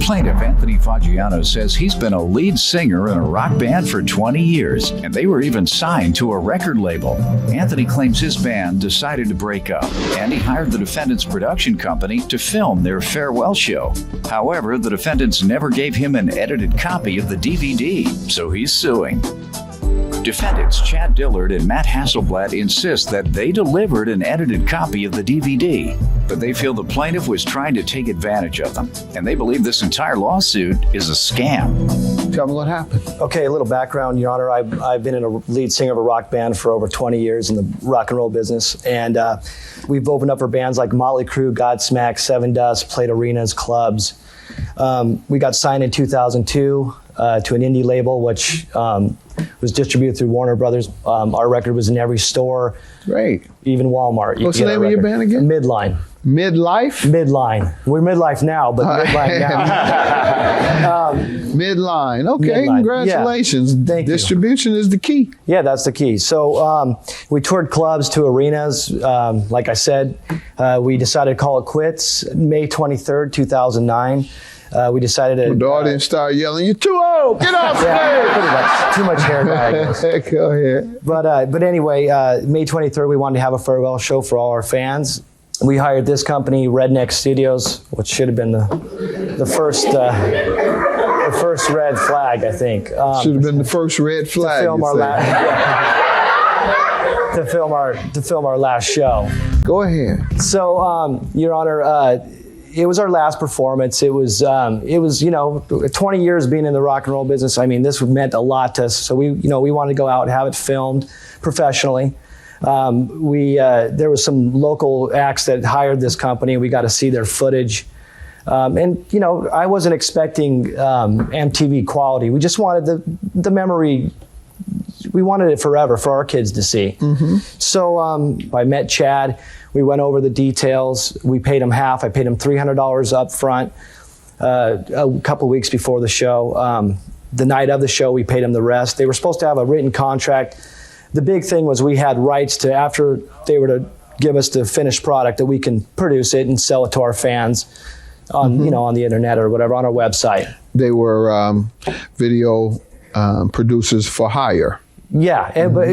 Plaintiff Anthony Foggiano says he's been a lead singer in a rock band for 20 years, and they were even signed to a record label. Anthony claims his band decided to break up, and he hired the defendants' production company to film their farewell show. However, the defendants never gave him an edited copy of the DVD, so he's suing. Defendants Chad Dillard and Matt Hasselblatt insist that they delivered an edited copy of the DVD, but they feel the plaintiff was trying to take advantage of them, and they believe this entire lawsuit is a scam. Tell me what happened. Okay, a little background, Your Honor. I've been a lead singer of a rock band for over 20 years in the rock and roll business, and we've opened up for bands like Motley Crue, Godsmack, Seven Dust, played arenas, clubs. We got signed in 2002 to an indie label, which was distributed through Warner Brothers. Our record was in every store. Great. Even Walmart. What's the name of your band again? Midline. Midlife? Midline. We're Midlife now, but Midline now. Midline. Okay, Midline. congratulations. Yeah. Thank you. Distribution is the key. Yeah, that's the key. So we toured clubs to arenas. Like I said, we decided to call it quits May 23rd, 2009. We decided to... The audience started yelling, "You're too old! Get off stage!" Pretty much. Too much hair dye, I guess. Go ahead. But anyway, May 23rd, we wanted to have a farewell show for all our fans. We hired this company, Redneck Studios, which should have been the first red flag, I think. Should have been the first red flag. To film our last show. Go ahead. So, Your Honor, it was our last performance. It was 20 years being in the rock and roll business. I mean, this meant a lot to us. So we wanted to go out and have it filmed professionally. There was some local acts that hired this company. We got to see their footage. I wasn't expecting MTV quality. We just wanted the memory. We wanted it forever for our kids to see. Mm-hmm. So I met Chad. We went over the details. We paid him half. I paid him $300 up front a couple weeks before the show. The night of the show, we paid him the rest. They were supposed to have a written contract. The big thing was we had rights to, after they were to give us the finished product, that we can produce it and sell it to our fans on, on the internet or whatever, on our website. They were video producers for hire. Yeah, but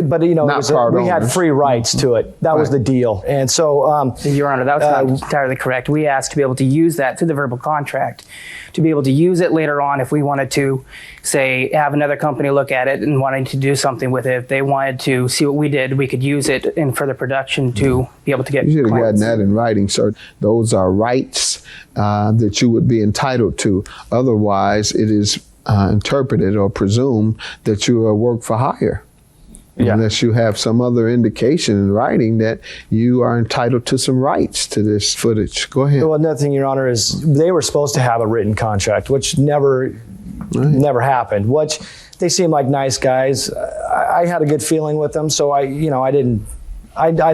we had free rights to it. That was the deal. And so... Your Honor, that was not entirely correct. We asked to be able to use that through the verbal contract, to be able to use it later on if we wanted to, say, have another company look at it and wanting to do something with it. If they wanted to see what we did, we could use it in further production to be able to get You should have clients. gotten that in writing, sir. Those are rights that you would be entitled to. Otherwise, it is interpreted or presumed that you are work for hire. Yeah. Unless you have some other indication in writing that you are entitled to some rights to this footage. Go ahead. Well, another thing, Your Honor, is they were supposed to have a written contract, which never happened. Which they seem like nice guys. I had a good feeling with them, so I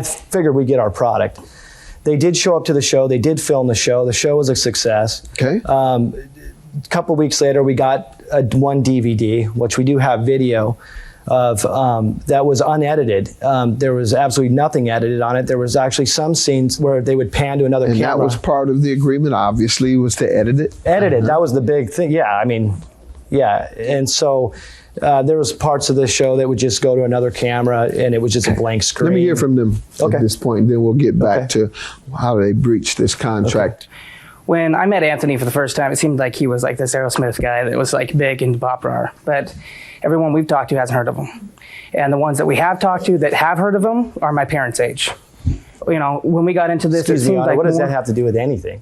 figured we'd get our product. They did show up to the show. They did film the show. The show was a success. Okay. A couple weeks later, we got one DVD, which we do have video of, that was unedited. There was absolutely nothing edited on it. There was actually some scenes where they would pan to another camera. And that was part of the agreement, obviously, was to edit it? Edited, that was the big thing. Yeah, I mean, yeah. And so there was parts of the show that would just go to another camera and it was just a blank screen. Let me hear from them at this point, then we'll get back to how they breached this contract. Okay. When I met Anthony for the first time, it seemed like he was like this Aerosmith guy that was like big in pop rock. But everyone we've talked to hasn't heard of him. And the ones that we have talked to that have heard of him are my parents' age. When we got into this, Excuse it seemed me, like what does that have to do with anything?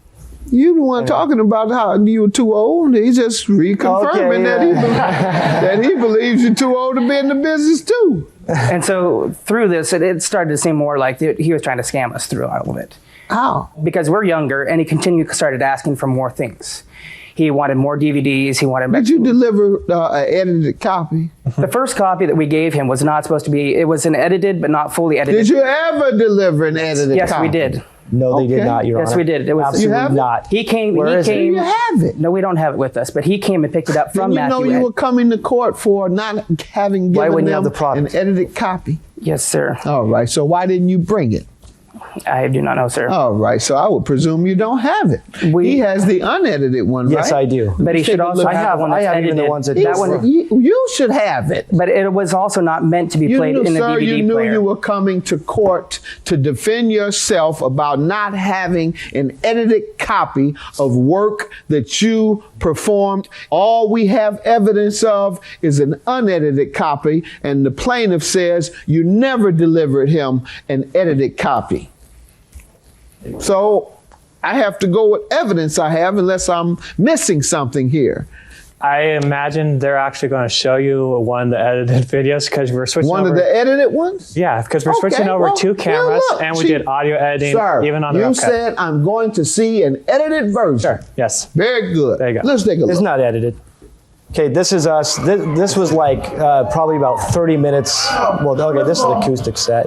You the one talking about how you were too old. He's just reconfirming that he believes you're too old to be in the business too. And so through this, it started to seem more like he was trying to scam us through all of it. How? Because we're younger, and he started asking for more things. He wanted more DVDs. He wanted. Did you deliver an edited copy? The first copy that we gave him was not supposed to be. It was an edited, but not fully edited. Did you ever deliver an edited yes, copy? we did. No, they did not, Your Honor. Yes, we did. It was absolutely not. He came. Where is it? You have it. No, we don't have it with us. But he came and picked it up from Then Matthew. You were coming to court for not having Why given wouldn't you have them the product? an edited copy. Yes, sir. All right. So why didn't you bring it? I do not know, sir. All right, so I would presume you don't have it. He has the unedited one, Yes, right? I do. But he should also have the one I that's have even the edited. ones that That one, You should have it. but it was also not meant to be You played knew, in the sir, DVD you knew player. you were coming to court to defend yourself about not having an edited copy of work that you performed. All we have evidence of is an unedited copy, and the plaintiff says you never delivered him an edited copy. So I have to go with evidence I have unless I'm missing something here. I imagine they're actually going to show you one of the edited videos because we're switching One over. of the edited ones? Yeah, because we're Okay, switching over well, two cameras look, and we see, did audio editing Sir, even on the you rough cut. said I'm going to see an edited version. Sure. Yes. Very good. There you go. Let's take a look. It's not edited. Okay, this is us. This was like probably about 30 minutes. Well, okay, this is the acoustic set.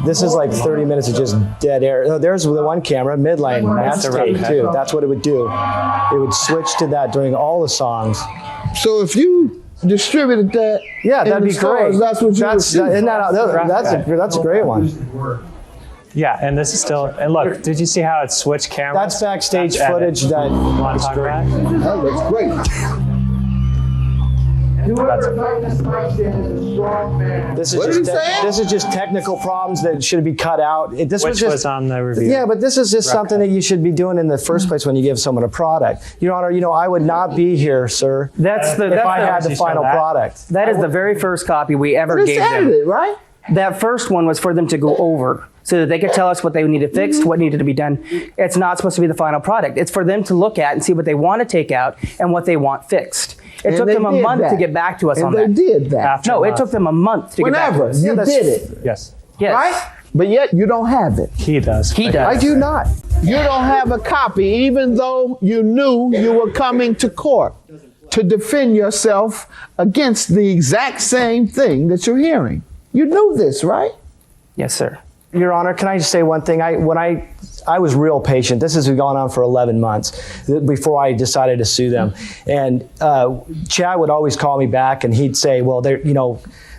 This is like 30 minutes of just dead air. Oh, there's the one camera, midline. That's the rough tape cut. too. That's what it would do. It would switch to that during all the songs. So if you distributed that, Yeah, in that'd the be stores, great. that's what you would see. That's a great one. Yeah, and this is still, and look, did you see how it switched cameras? That's backstage That's footage edit. that. You want to talk about it? That looks great. This is What did he just say? this is just technical problems that should be cut out. This Which was on the review. Yeah, but this is just something that you should be doing in the first place when you give someone a product. Your Honor, I would not be here, sir, That's the. if That's I the- had the you show final that. product. That is the very first copy we ever But it's gave them. edited, right? That first one was for them to go over so that they could tell us what they needed fixed, what needed to be done. It's not supposed to be the final product. It's for them to look at and see what they want to take out and what they want fixed. It And took they them a did month that. to get back to us And on they that. did that. After No, a it month. took them a month to get back to Whenever us. you did it, Yes. Yes. right? But yet you don't have it. He does. He I does. do not. You don't have a copy, even though you knew you were coming to court to defend yourself against the exact same thing that you're hearing. You knew this, right? Yes, sir. Your Honor, can I just say one thing? When I was real patient. This has gone on for 11 months before I decided to sue them. And Chad would always call me back and he'd say, well,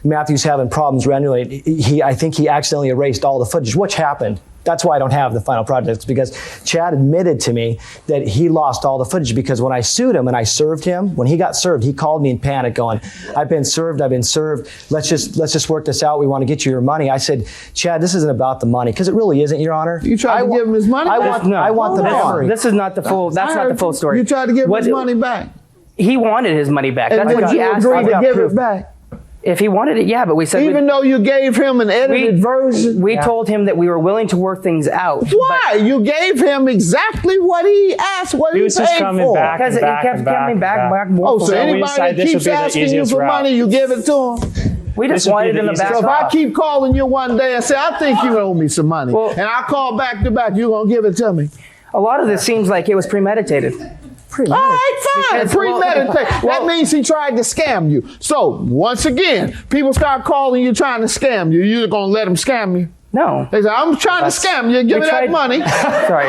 Matthew's having problems rendering. I think he accidentally erased all the footage, which happened. That's why I don't have the final project. It's because Chad admitted to me that he lost all the footage because when I sued him and I served him, when he got served, he called me in panic going, I've been served. Let's just work this out. We want to get you your money. I said, Chad, this isn't about the money because it really isn't, Your Honor. You tried to give him his money I back? want the Hold on. memory. This is not the full. That's I not the heard full story. You tried to give him What- his money back. He wanted his money back. And That's did what he you asked agree for. to give it back? If he wanted it, yeah, but we said Even though you gave him an edited version? we told him that we were willing to work things out. Why? You gave him exactly what he asked, what He he was just paid coming for. back. Because it back kept and back coming and back, back. more. Oh, so we anybody decided that this keeps would be the asking you easiest for route. money, you give it to him? We just This would be wanted the him to easiest back So if route. I off. keep calling you one day and say, I think you owe me some money, Well- and I call back to back, you going to give it to me? A lot of this seems like it was premeditated. All right, fine. Because, well, Premeditated. That well- means he tried to scam you. So, once again, people start calling you trying to scam you. You're going to let them scam you? No. They say, I'm trying to scam you. Give We me that tried- money. Sorry.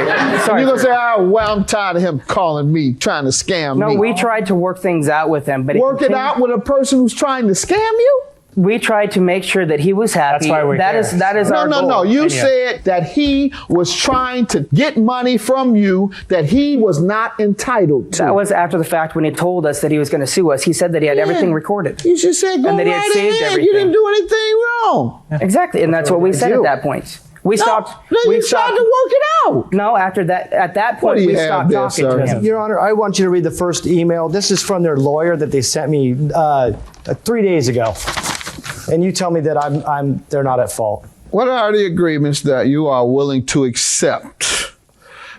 You're going to say, oh, well, I'm tired of him calling me, trying to scam No, me. we tried to work things out with him, but Work it out with a person who's trying to scam you? We tried to make sure that he was happy. That's why we're here. That is our goal. No. You Yeah. said that he was trying to get money from you that he was not entitled to. That was after the fact when he told us that he was going to sue us. He said that he had everything recorded. You should say, go And that he had right saved ahead. everything. You didn't do anything wrong. Exactly, and that's what we said do. at that point. We stopped. No, we you tried to work it out. No, after that, at that What point, do you we have stopped there, talking sir? to him. Your Honor, I want you to read the first email. This is from their lawyer that they sent me 3 days ago. And you tell me that they're not at fault. What are the agreements that you are willing to accept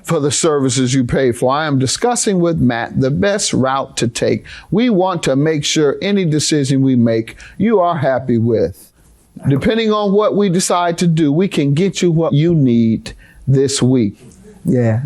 for the services you pay for? I am discussing with Matt the best route to take. We want to make sure any decision we make, you are happy with. Depending on what we decide to do, we can get you what you need this week. Yeah.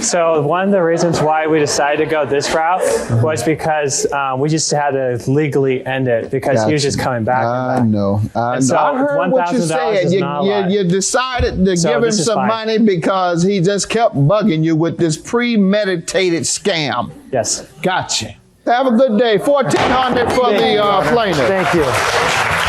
So one of the reasons why we decided to go this route was because we just had to legally end it because he was just coming back. I and back. know. I And so heard what you $1,000 said. is not a lot. You decided to So give him this is some fine. money because he just kept bugging you with this premeditated scam. Yes. Gotcha. Have a good day. 1,400 for the plaintiff. Thank you.